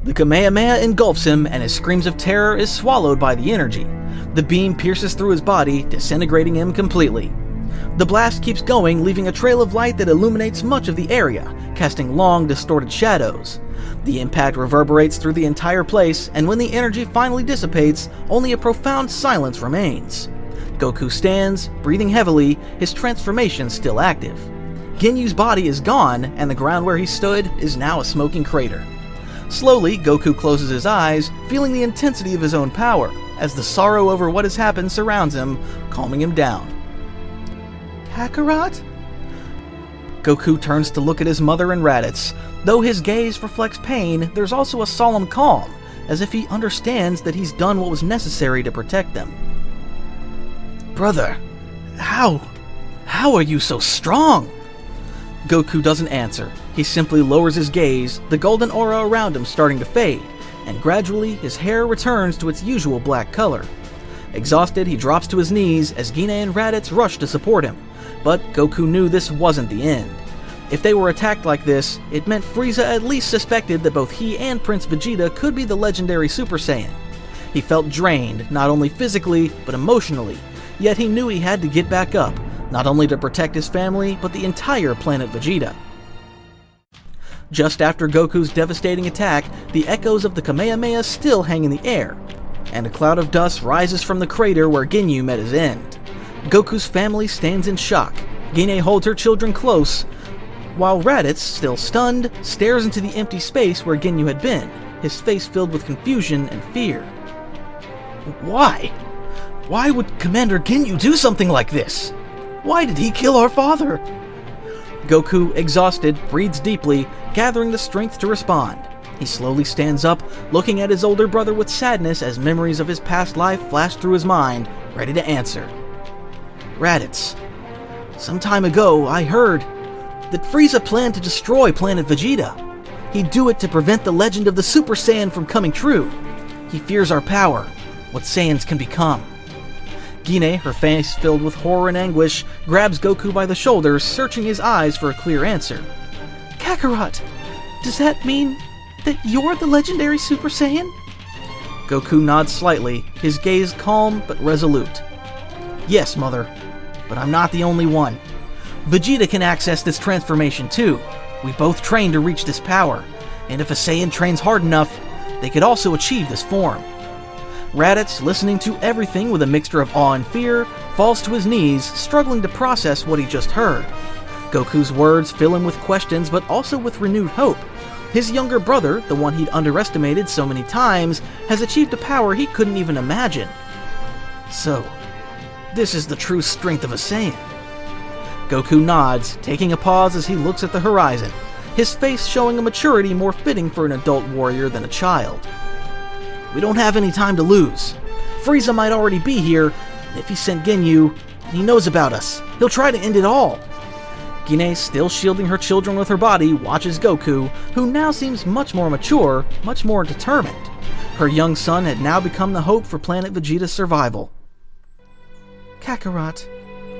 The Kamehameha engulfs him, and his screams of terror is swallowed by the energy. The beam pierces through his body, disintegrating him completely. The blast keeps going, leaving a trail of light that illuminates much of the area, casting long, distorted shadows. The impact reverberates through the entire place, and when the energy finally dissipates, only a profound silence remains. Goku stands, breathing heavily, his transformation still active. Ginyu's body is gone, and the ground where he stood is now a smoking crater. Slowly, Goku closes his eyes, feeling the intensity of his own power, as the sorrow over what has happened surrounds him, calming him down. Kakarot? Goku turns to look at his mother and Raditz. Though his gaze reflects pain, there's also a solemn calm, as if he understands that he's done what was necessary to protect them. Brother, how are you so strong? Goku doesn't answer. He simply lowers his gaze, the golden aura around him starting to fade, and gradually his hair returns to its usual black color. Exhausted, he drops to his knees as Gine and Raditz rush to support him, but Goku knew this wasn't the end. If they were attacked like this, it meant Frieza at least suspected that both he and Prince Vegeta could be the legendary Super Saiyan. He felt drained, not only physically, but emotionally, yet he knew he had to get back up, not only to protect his family, but the entire planet Vegeta. Just after Goku's devastating attack, the echoes of the Kamehameha still hang in the air, and a cloud of dust rises from the crater where Ginyu met his end. Goku's family stands in shock. Gine holds her children close, while Raditz, still stunned, stares into the empty space where Ginyu had been, his face filled with confusion and fear. Why? Why would Commander Ginyu do something like this? Why did he kill our father? Goku, exhausted, breathes deeply, gathering the strength to respond. He slowly stands up, looking at his older brother with sadness as memories of his past life flash through his mind, ready to answer. Raditz, some time ago I heard that Frieza planned to destroy planet Vegeta. He'd do it to prevent the legend of the Super Saiyan from coming true. He fears our power, what Saiyans can become. Gine, her face filled with horror and anguish, grabs Goku by the shoulders, searching his eyes for a clear answer. Kakarot, does that mean that you're the legendary Super Saiyan? Goku nods slightly, his gaze calm but resolute. Yes, Mother, but I'm not the only one. Vegeta can access this transformation too. We both train to reach this power, and if a Saiyan trains hard enough, they could also achieve this form. Raditz, listening to everything with a mixture of awe and fear, falls to his knees, struggling to process what he just heard. Goku's words fill him with questions, but also with renewed hope. His younger brother, the one he'd underestimated so many times, has achieved a power he couldn't even imagine. So, this is the true strength of a Saiyan. Goku nods, taking a pause as he looks at the horizon, his face showing a maturity more fitting for an adult warrior than a child. We don't have any time to lose. Frieza might already be here, and if he sent Ginyu, and he knows about us, he'll try to end it all. Gine, still shielding her children with her body, watches Goku, who now seems much more mature, much more determined. Her young son had now become the hope for planet Vegeta's survival. Kakarot,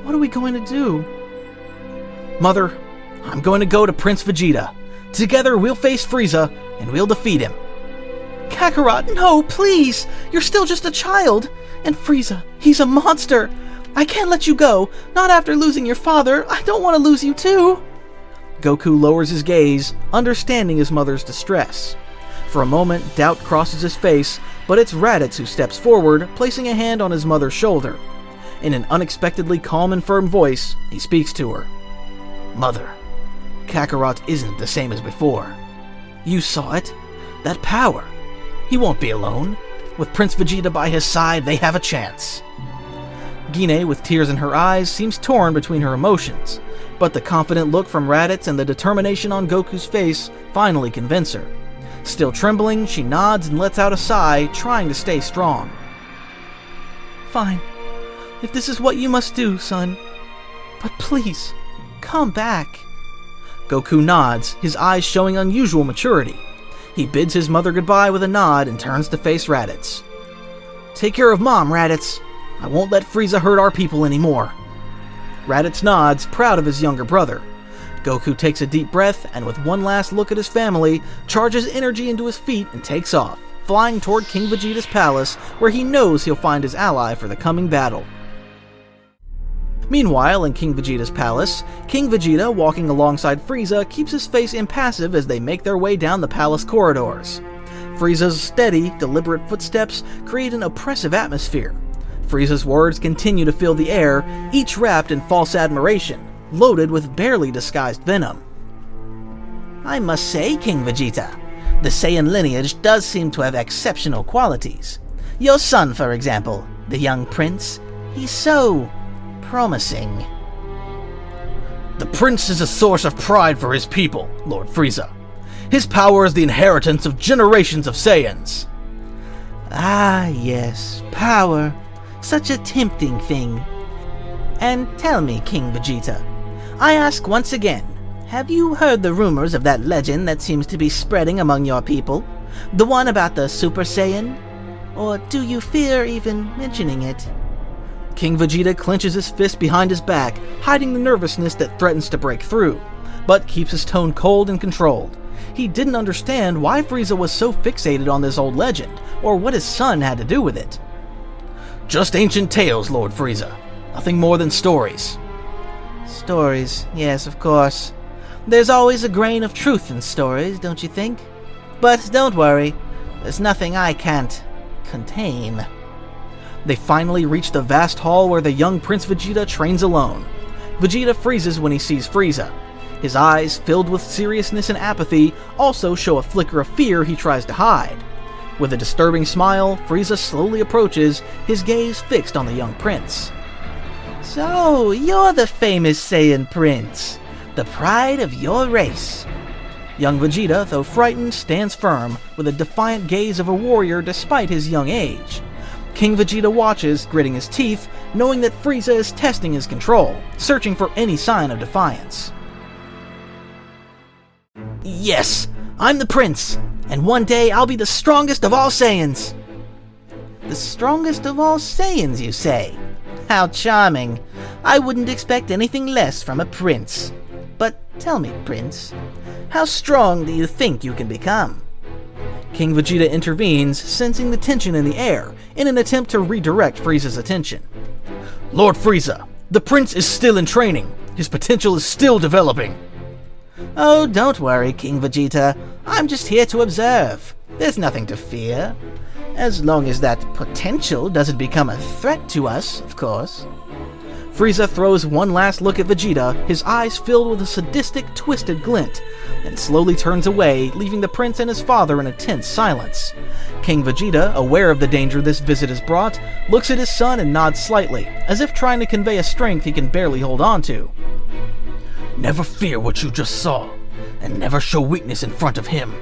what are we going to do? Mother, I'm going to go to Prince Vegeta. Together we'll face Frieza, and we'll defeat him. Kakarot, no, please! You're still just a child! And Frieza, he's a monster! I can't let you go! Not after losing your father! I don't want to lose you too! Goku lowers his gaze, understanding his mother's distress. For a moment, doubt crosses his face, but it's Raditz who steps forward, placing a hand on his mother's shoulder. In an unexpectedly calm and firm voice, he speaks to her. Mother, Kakarot isn't the same as before. You saw it. That power. He won't be alone. With Prince Vegeta by his side, they have a chance. Gine, with tears in her eyes, seems torn between her emotions, but the confident look from Raditz and the determination on Goku's face finally convince her. Still trembling, she nods and lets out a sigh, trying to stay strong. Fine. If this is what you must do, son. But please, come back. Goku nods, his eyes showing unusual maturity. He bids his mother goodbye with a nod and turns to face Raditz. Take care of Mom, Raditz. I won't let Frieza hurt our people anymore. Raditz nods, proud of his younger brother. Goku takes a deep breath and with one last look at his family, charges energy into his feet and takes off, flying toward King Vegeta's palace where he knows he'll find his ally for the coming battle. Meanwhile, in King Vegeta's palace, King Vegeta, walking alongside Frieza, keeps his face impassive as they make their way down the palace corridors. Frieza's steady, deliberate footsteps create an oppressive atmosphere. Frieza's words continue to fill the air, each wrapped in false admiration, loaded with barely disguised venom. I must say, King Vegeta, the Saiyan lineage does seem to have exceptional qualities. Your son, for example, the young prince, he's so promising. The prince is a source of pride for his people, Lord Frieza. His power is the inheritance of generations of Saiyans. Ah, yes, power. Such a tempting thing. And tell me, King Vegeta, I ask once again, have you heard the rumors of that legend that seems to be spreading among your people? The one about the Super Saiyan? Or do you fear even mentioning it? King Vegeta clenches his fist behind his back, hiding the nervousness that threatens to break through, but keeps his tone cold and controlled. He didn't understand why Frieza was so fixated on this old legend, or what his son had to do with it. Just ancient tales, Lord Frieza. Nothing more than stories. Stories, yes, of course. There's always a grain of truth in stories, don't you think? But don't worry, there's nothing I can't contain. They finally reach the vast hall where the young Prince Vegeta trains alone. Vegeta freezes when he sees Frieza. His eyes, filled with seriousness and apathy, also show a flicker of fear he tries to hide. With a disturbing smile, Frieza slowly approaches, his gaze fixed on the young prince. So, you're the famous Saiyan prince, the pride of your race. Young Vegeta, though frightened, stands firm, with a defiant gaze of a warrior despite his young age. King Vegeta watches, gritting his teeth, knowing that Frieza is testing his control, searching for any sign of defiance. Yes, I'm the prince, and one day I'll be the strongest of all Saiyans. The strongest of all Saiyans, you say? How charming. I wouldn't expect anything less from a prince. But tell me, Prince, how strong do you think you can become? King Vegeta intervenes, sensing the tension in the air, in an attempt to redirect Frieza's attention. Lord Frieza, the prince is still in training. His potential is still developing. Oh, don't worry, King Vegeta. I'm just here to observe. There's nothing to fear. As long as that potential doesn't become a threat to us, of course. Frieza throws one last look at Vegeta, his eyes filled with a sadistic, twisted glint, and slowly turns away, leaving the prince and his father in a tense silence. King Vegeta, aware of the danger this visit has brought, looks at his son and nods slightly, as if trying to convey a strength he can barely hold on to. Never fear what you just saw, and never show weakness in front of him.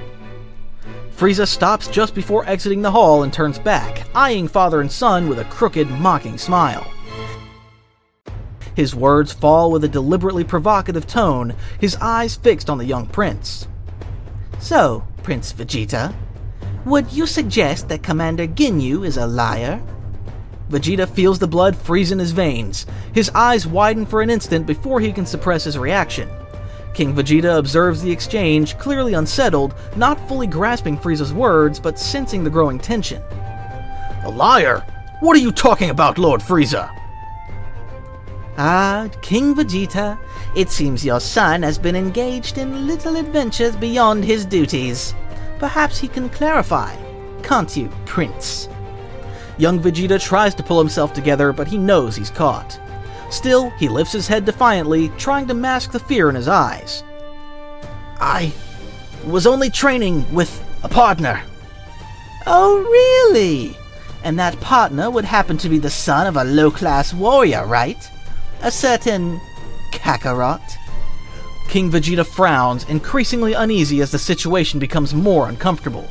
Frieza stops just before exiting the hall and turns back, eyeing father and son with a crooked, mocking smile. His words fall with a deliberately provocative tone, his eyes fixed on the young prince. So, Prince Vegeta, would you suggest that Commander Ginyu is a liar? Vegeta feels the blood freeze in his veins. His eyes widen for an instant before he can suppress his reaction. King Vegeta observes the exchange, clearly unsettled, not fully grasping Frieza's words, but sensing the growing tension. A liar? What are you talking about, Lord Frieza? Ah, King Vegeta, it seems your son has been engaged in little adventures beyond his duties. Perhaps he can clarify, can't you, Prince? Young Vegeta tries to pull himself together, but he knows he's caught. Still, he lifts his head defiantly, trying to mask the fear in his eyes. I was only training with a partner. Oh, really? And that partner would happen to be the son of a low-class warrior, right? A certain Kakarot? King Vegeta frowns, increasingly uneasy as the situation becomes more uncomfortable.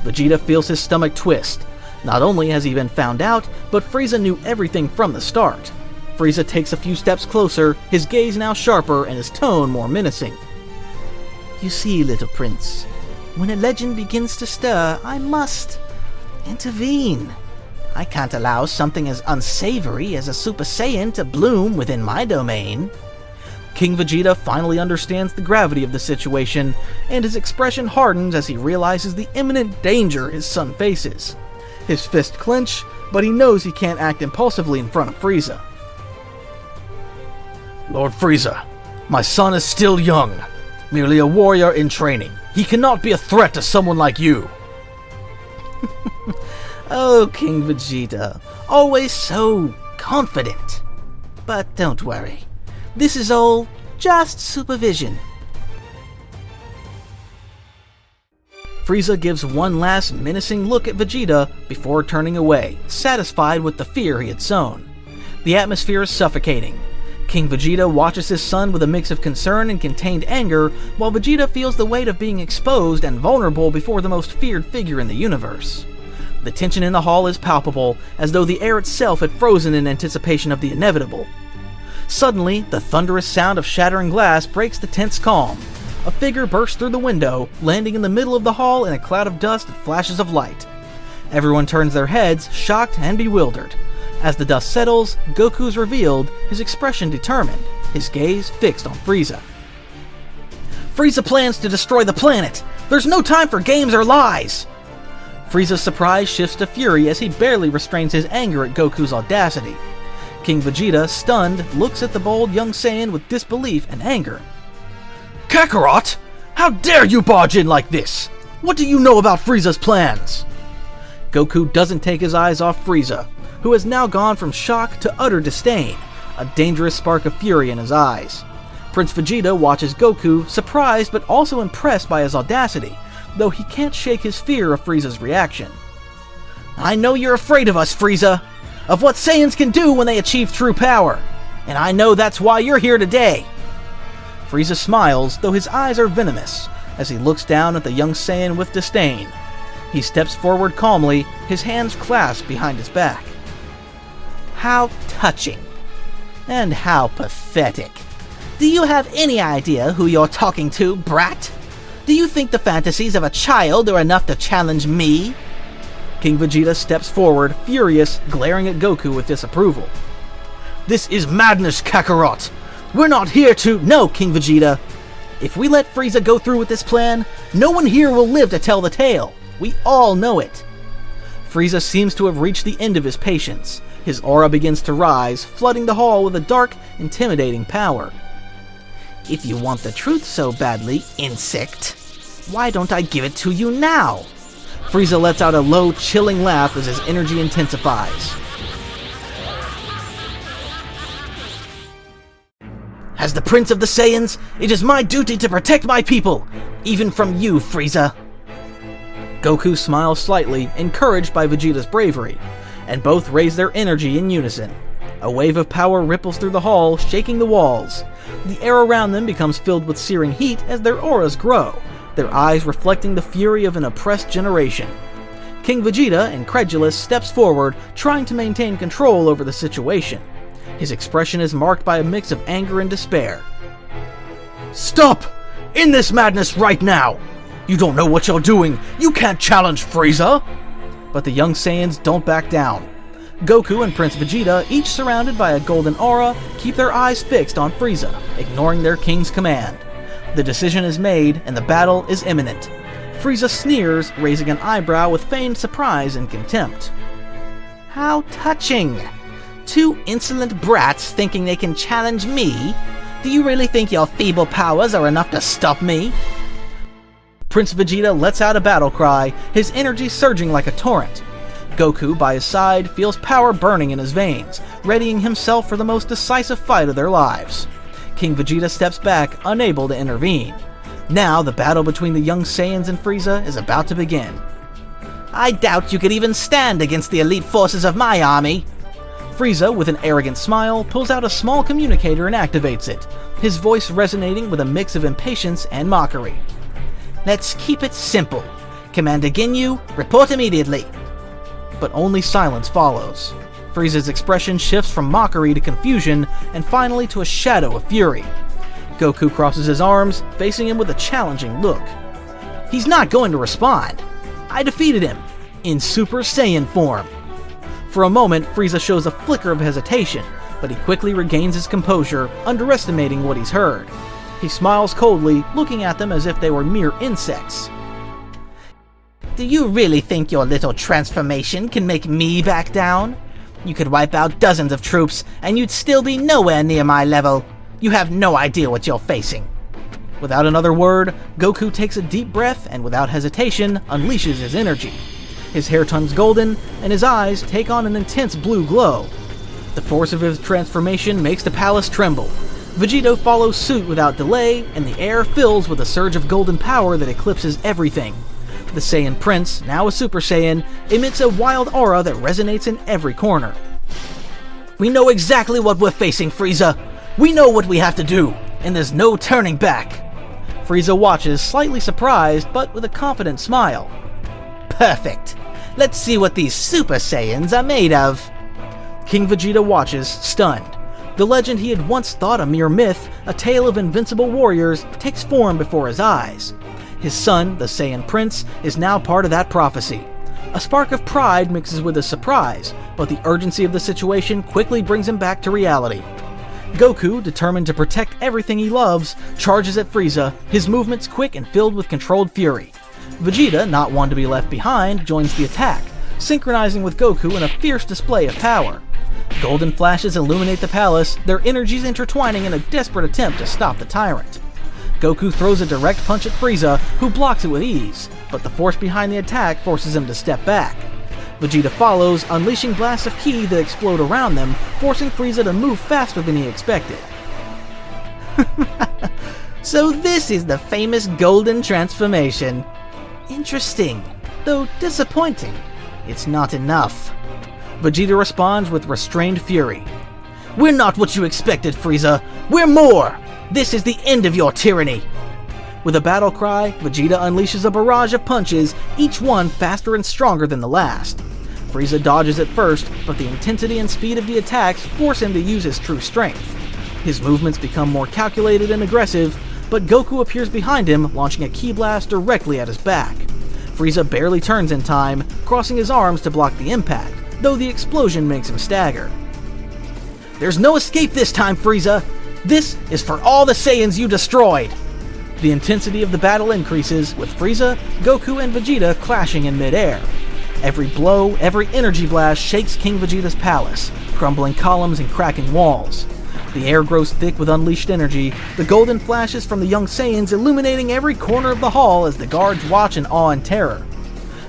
Vegeta feels his stomach twist. Not only has he been found out, but Frieza knew everything from the start. Frieza takes a few steps closer, his gaze now sharper and his tone more menacing. You see, little prince, when a legend begins to stir, I must intervene. I can't allow something as unsavory as a Super Saiyan to bloom within my domain. King Vegeta finally understands the gravity of the situation, and his expression hardens as he realizes the imminent danger his son faces. His fists clench, but he knows he can't act impulsively in front of Frieza. Lord Frieza, my son is still young, merely a warrior in training. He cannot be a threat to someone like you. Oh, King Vegeta, always so confident. But don't worry, this is all just supervision. Frieza gives one last menacing look at Vegeta before turning away, satisfied with the fear he had sown. The atmosphere is suffocating. King Vegeta watches his son with a mix of concern and contained anger, while Vegeta feels the weight of being exposed and vulnerable before the most feared figure in the universe. The tension in the hall is palpable, as though the air itself had frozen in anticipation of the inevitable. Suddenly, the thunderous sound of shattering glass breaks the tense calm. A figure bursts through the window, landing in the middle of the hall in a cloud of dust and flashes of light. Everyone turns their heads, shocked and bewildered. As the dust settles, Goku is revealed, his expression determined, his gaze fixed on Frieza. Frieza plans to destroy the planet! There's no time for games or lies! Frieza's surprise shifts to fury as he barely restrains his anger at Goku's audacity. King Vegeta, stunned, looks at the bold young Saiyan with disbelief and anger. Kakarot! How dare you barge in like this? What do you know about Frieza's plans? Goku doesn't take his eyes off Frieza, who has now gone from shock to utter disdain, a dangerous spark of fury in his eyes. Prince Vegeta watches Goku, surprised but also impressed by his audacity, though he can't shake his fear of Frieza's reaction. I know you're afraid of us, Frieza, of what Saiyans can do when they achieve true power, and I know that's why you're here today. Frieza smiles, though his eyes are venomous, as he looks down at the young Saiyan with disdain. He steps forward calmly, his hands clasped behind his back. How touching. And how pathetic. Do you have any idea who you're talking to, brat? Do you think the fantasies of a child are enough to challenge me? King Vegeta steps forward, furious, glaring at Goku with disapproval. This is madness, Kakarot! We're not here to— No, King Vegeta! If we let Frieza go through with this plan, no one here will live to tell the tale. We all know it. Frieza seems to have reached the end of his patience. His aura begins to rise, flooding the hall with a dark, intimidating power. If you want the truth so badly, insect, why don't I give it to you now? Frieza lets out a low, chilling laugh as his energy intensifies. As the Prince of the Saiyans, it is my duty to protect my people, even from you, Frieza. Goku smiles slightly, encouraged by Vegeta's bravery, and both raise their energy in unison. A wave of power ripples through the hall, shaking the walls. The air around them becomes filled with searing heat as their auras grow, their eyes reflecting the fury of an oppressed generation. King Vegeta, incredulous, steps forward, trying to maintain control over the situation. His expression is marked by a mix of anger and despair. Stop! End this madness right now! You don't know what you're doing! You can't challenge Frieza! But the young Saiyans don't back down. Goku and Prince Vegeta, each surrounded by a golden aura, keep their eyes fixed on Frieza, ignoring their king's command. The decision is made, and the battle is imminent. Frieza sneers, raising an eyebrow with feigned surprise and contempt. How touching! Two insolent brats thinking they can challenge me? Do you really think your feeble powers are enough to stop me? Prince Vegeta lets out a battle cry, his energy surging like a torrent. Goku, by his side, feels power burning in his veins, readying himself for the most decisive fight of their lives. King Vegeta steps back, unable to intervene. Now, the battle between the young Saiyans and Frieza is about to begin. I doubt you could even stand against the elite forces of my army. Frieza, with an arrogant smile, pulls out a small communicator and activates it, his voice resonating with a mix of impatience and mockery. Let's keep it simple. Commander Ginyu, report immediately. But only silence follows. Frieza's expression shifts from mockery to confusion, and finally to a shadow of fury. Goku crosses his arms, facing him with a challenging look. He's not going to respond. I defeated him, in Super Saiyan form. For a moment, Frieza shows a flicker of hesitation, but he quickly regains his composure, underestimating what he's heard. He smiles coldly, looking at them as if they were mere insects. Do you really think your little transformation can make me back down? You could wipe out dozens of troops, and you'd still be nowhere near my level. You have no idea what you're facing. Without another word, Goku takes a deep breath and without hesitation unleashes his energy. His hair turns golden, and his eyes take on an intense blue glow. The force of his transformation makes the palace tremble. Vegeta follows suit without delay, and the air fills with a surge of golden power that eclipses everything. The Saiyan Prince, now a Super Saiyan, emits a wild aura that resonates in every corner. We know exactly what we're facing, Frieza. We know what we have to do, and there's no turning back. Frieza watches, slightly surprised, but with a confident smile. Perfect. Let's see what these Super Saiyans are made of. King Vegeta watches, stunned. The legend he had once thought a mere myth, a tale of invincible warriors, takes form before his eyes. His son, the Saiyan Prince, is now part of that prophecy. A spark of pride mixes with a surprise, but the urgency of the situation quickly brings him back to reality. Goku, determined to protect everything he loves, charges at Frieza, his movements quick and filled with controlled fury. Vegeta, not one to be left behind, joins the attack, synchronizing with Goku in a fierce display of power. Golden flashes illuminate the palace, their energies intertwining in a desperate attempt to stop the tyrant. Goku throws a direct punch at Frieza, who blocks it with ease, but the force behind the attack forces him to step back. Vegeta follows, unleashing blasts of ki that explode around them, forcing Frieza to move faster than he expected. So this is the famous golden transformation. Interesting, though disappointing. It's not enough. Vegeta responds with restrained fury. We're not what you expected, Frieza. We're more! This is the end of your tyranny! With a battle cry, Vegeta unleashes a barrage of punches, each one faster and stronger than the last. Frieza dodges at first, but the intensity and speed of the attacks force him to use his true strength. His movements become more calculated and aggressive, but Goku appears behind him, launching a ki blast directly at his back. Frieza barely turns in time, crossing his arms to block the impact, though the explosion makes him stagger. There's no escape this time, Frieza! This is for all the Saiyans you destroyed! The intensity of the battle increases, with Frieza, Goku, and Vegeta clashing in mid-air. Every blow, every energy blast shakes King Vegeta's palace, crumbling columns and cracking walls. The air grows thick with unleashed energy, the golden flashes from the young Saiyans illuminating every corner of the hall as the guards watch in awe and terror.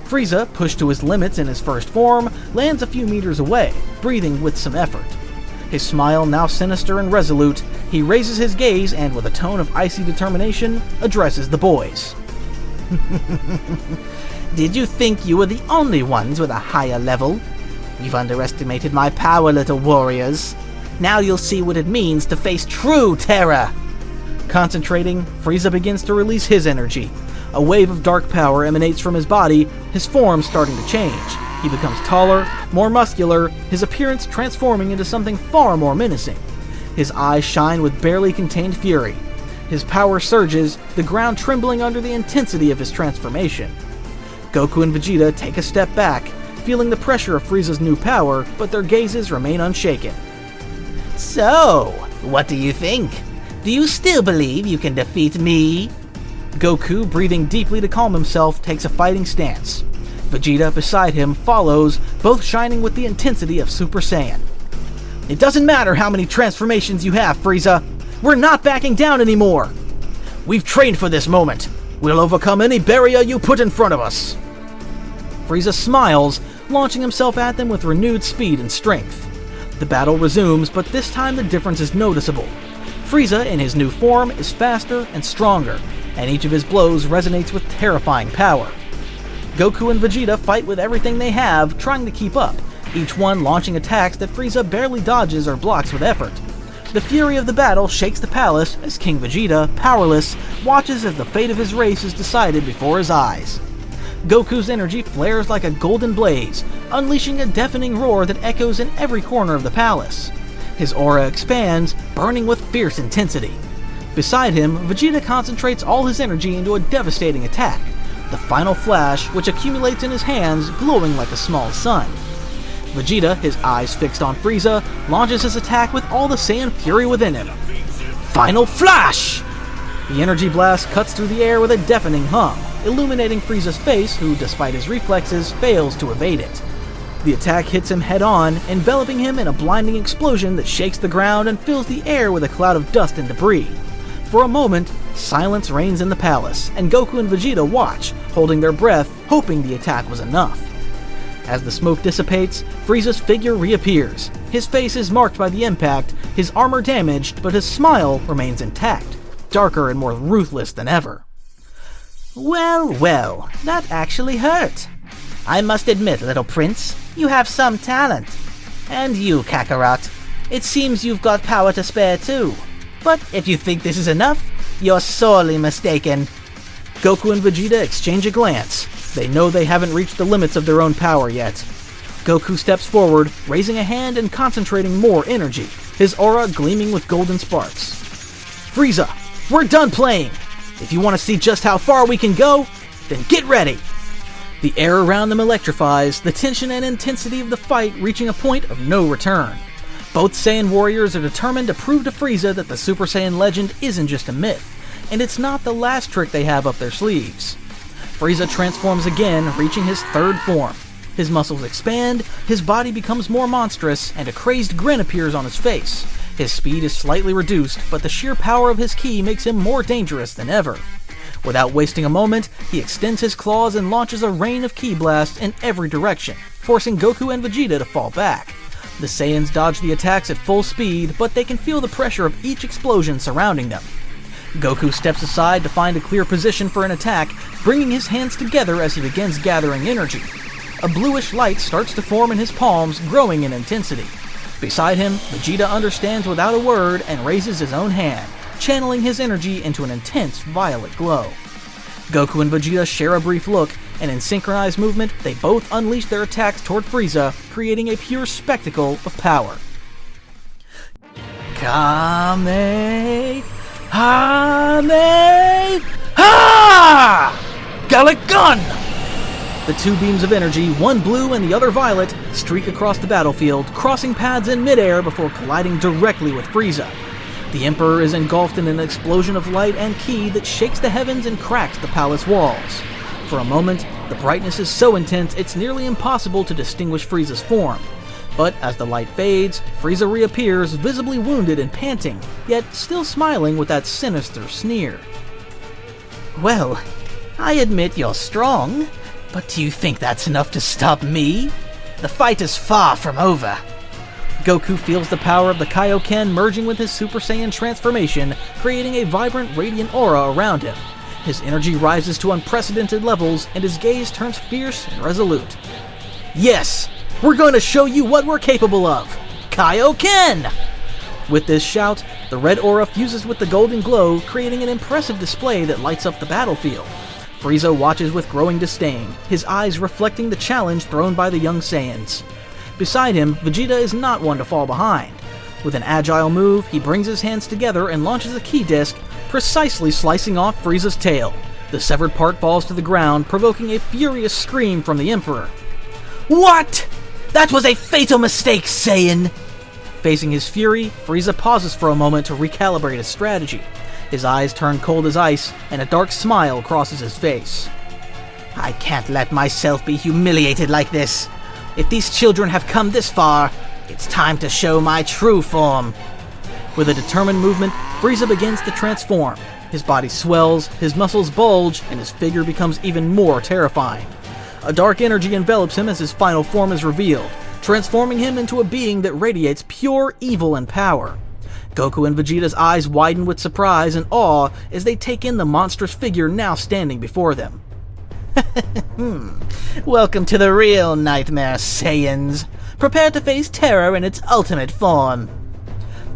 Frieza, pushed to his limits in his first form, lands a few meters away, breathing with some effort. His smile now sinister and resolute, he raises his gaze and, with a tone of icy determination, addresses the boys. Did you think you were the only ones with a higher level? You've underestimated my power, little warriors. Now you'll see what it means to face true terror! Concentrating, Frieza begins to release his energy. A wave of dark power emanates from his body, his form starting to change. He becomes taller, more muscular, his appearance transforming into something far more menacing. His eyes shine with barely contained fury. His power surges, the ground trembling under the intensity of his transformation. Goku and Vegeta take a step back, feeling the pressure of Frieza's new power, but their gazes remain unshaken. So, what do you think? Do you still believe you can defeat me? Goku, breathing deeply to calm himself, takes a fighting stance. Vegeta, beside him, follows, both shining with the intensity of Super Saiyan. It doesn't matter how many transformations you have, Frieza. We're not backing down anymore. We've trained for this moment. We'll overcome any barrier you put in front of us. Frieza smiles, launching himself at them with renewed speed and strength. The battle resumes, but this time the difference is noticeable. Frieza, in his new form, is faster and stronger, and each of his blows resonates with terrifying power. Goku and Vegeta fight with everything they have, trying to keep up, each one launching attacks that Frieza barely dodges or blocks with effort. The fury of the battle shakes the palace as King Vegeta, powerless, watches as the fate of his race is decided before his eyes. Goku's energy flares like a golden blaze, unleashing a deafening roar that echoes in every corner of the palace. His aura expands, burning with fierce intensity. Beside him, Vegeta concentrates all his energy into a devastating attack, the final flash which accumulates in his hands, glowing like a small sun. Vegeta, his eyes fixed on Frieza, launches his attack with all the Saiyan fury within him. Final Flash! The energy blast cuts through the air with a deafening hum, illuminating Frieza's face, who, despite his reflexes, fails to evade it. The attack hits him head-on, enveloping him in a blinding explosion that shakes the ground and fills the air with a cloud of dust and debris. For a moment, silence reigns in the palace, and Goku and Vegeta watch, holding their breath, hoping the attack was enough. As the smoke dissipates, Frieza's figure reappears. His face is marked by the impact, his armor damaged, but his smile remains intact, darker and more ruthless than ever. Well, well, that actually hurt. I must admit, little prince, you have some talent. And you, Kakarot, it seems you've got power to spare too. But if you think this is enough, you're sorely mistaken. Goku and Vegeta exchange a glance. They know they haven't reached the limits of their own power yet. Goku steps forward, raising a hand and concentrating more energy, his aura gleaming with golden sparks. Frieza, we're done playing! If you want to see just how far we can go, then get ready! The air around them electrifies, the tension and intensity of the fight reaching a point of no return. Both Saiyan warriors are determined to prove to Frieza that the Super Saiyan legend isn't just a myth, and it's not the last trick they have up their sleeves. Frieza transforms again, reaching his third form. His muscles expand, his body becomes more monstrous, and a crazed grin appears on his face. His speed is slightly reduced, but the sheer power of his ki makes him more dangerous than ever. Without wasting a moment, he extends his claws and launches a rain of ki blasts in every direction, forcing Goku and Vegeta to fall back. The Saiyans dodge the attacks at full speed, but they can feel the pressure of each explosion surrounding them. Goku steps aside to find a clear position for an attack, bringing his hands together as he begins gathering energy. A bluish light starts to form in his palms, growing in intensity. Beside him, Vegeta understands without a word and raises his own hand, channeling his energy into an intense violet glow. Goku and Vegeta share a brief look, and in synchronized movement, they both unleash their attacks toward Frieza, creating a pure spectacle of power. Kamehameha! Gallic Gun! The two beams of energy, one blue and the other violet, streak across the battlefield, crossing paths in midair before colliding directly with Frieza. The Emperor is engulfed in an explosion of light and ki that shakes the heavens and cracks the palace walls. For a moment, the brightness is so intense it's nearly impossible to distinguish Frieza's form. But as the light fades, Frieza reappears, visibly wounded and panting, yet still smiling with that sinister sneer. Well, I admit you're strong, but do you think that's enough to stop me? The fight is far from over. Goku feels the power of the Kaioken merging with his Super Saiyan transformation, creating a vibrant, radiant aura around him. His energy rises to unprecedented levels, and his gaze turns fierce and resolute. Yes! We're going to show you what we're capable of! Kaioken! With this shout, the red aura fuses with the golden glow, creating an impressive display that lights up the battlefield. Frieza watches with growing disdain, his eyes reflecting the challenge thrown by the young Saiyans. Beside him, Vegeta is not one to fall behind. With an agile move, he brings his hands together and launches a ki disc, precisely slicing off Frieza's tail. The severed part falls to the ground, provoking a furious scream from the Emperor. What? That was a fatal mistake, Saiyan! Facing his fury, Frieza pauses for a moment to recalibrate his strategy. His eyes turn cold as ice, and a dark smile crosses his face. I can't let myself be humiliated like this. If these children have come this far, it's time to show my true form. With a determined movement, Frieza begins to transform. His body swells, his muscles bulge, and his figure becomes even more terrifying. A dark energy envelops him as his final form is revealed, transforming him into a being that radiates pure evil and power. Goku and Vegeta's eyes widen with surprise and awe as they take in the monstrous figure now standing before them. Welcome to the real nightmare, Saiyans. Prepare to face terror in its ultimate form.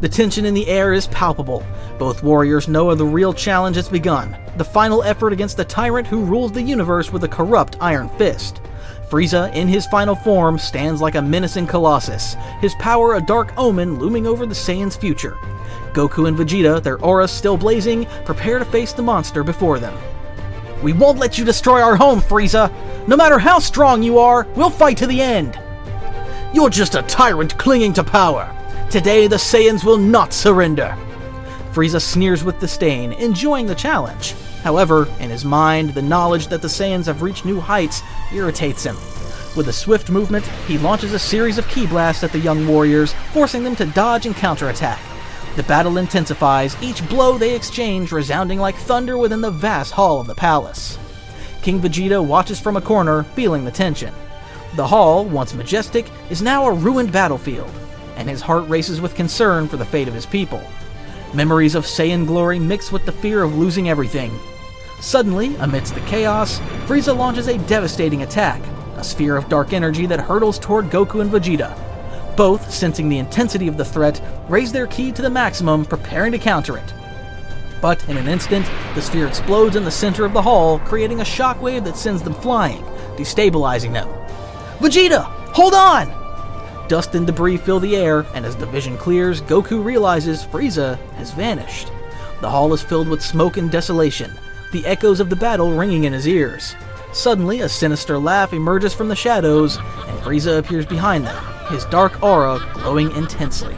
The tension in the air is palpable. Both warriors know the real challenge has begun, the final effort against the tyrant who rules the universe with a corrupt iron fist. Frieza, in his final form, stands like a menacing colossus, his power a dark omen looming over the Saiyans' future. Goku and Vegeta, their auras still blazing, prepare to face the monster before them. We won't let you destroy our home, Frieza! No matter how strong you are, we'll fight to the end! You're just a tyrant clinging to power. Today the Saiyans will not surrender. Frieza sneers with disdain, enjoying the challenge. However, in his mind, the knowledge that the Saiyans have reached new heights irritates him. With a swift movement, he launches a series of ki blasts at the young warriors, forcing them to dodge and counterattack. The battle intensifies, each blow they exchange resounding like thunder within the vast hall of the palace. King Vegeta watches from a corner, feeling the tension. The hall, once majestic, is now a ruined battlefield, and his heart races with concern for the fate of his people. Memories of Saiyan glory mix with the fear of losing everything. Suddenly, amidst the chaos, Frieza launches a devastating attack, a sphere of dark energy that hurtles toward Goku and Vegeta. Both, sensing the intensity of the threat, raise their ki to the maximum, preparing to counter it. But in an instant, the sphere explodes in the center of the hall, creating a shockwave that sends them flying, destabilizing them. Vegeta, hold on! Dust and debris fill the air, and as the vision clears, Goku realizes Frieza has vanished. The hall is filled with smoke and desolation, the echoes of the battle ringing in his ears. Suddenly, a sinister laugh emerges from the shadows, and Frieza appears behind them, his dark aura glowing intensely.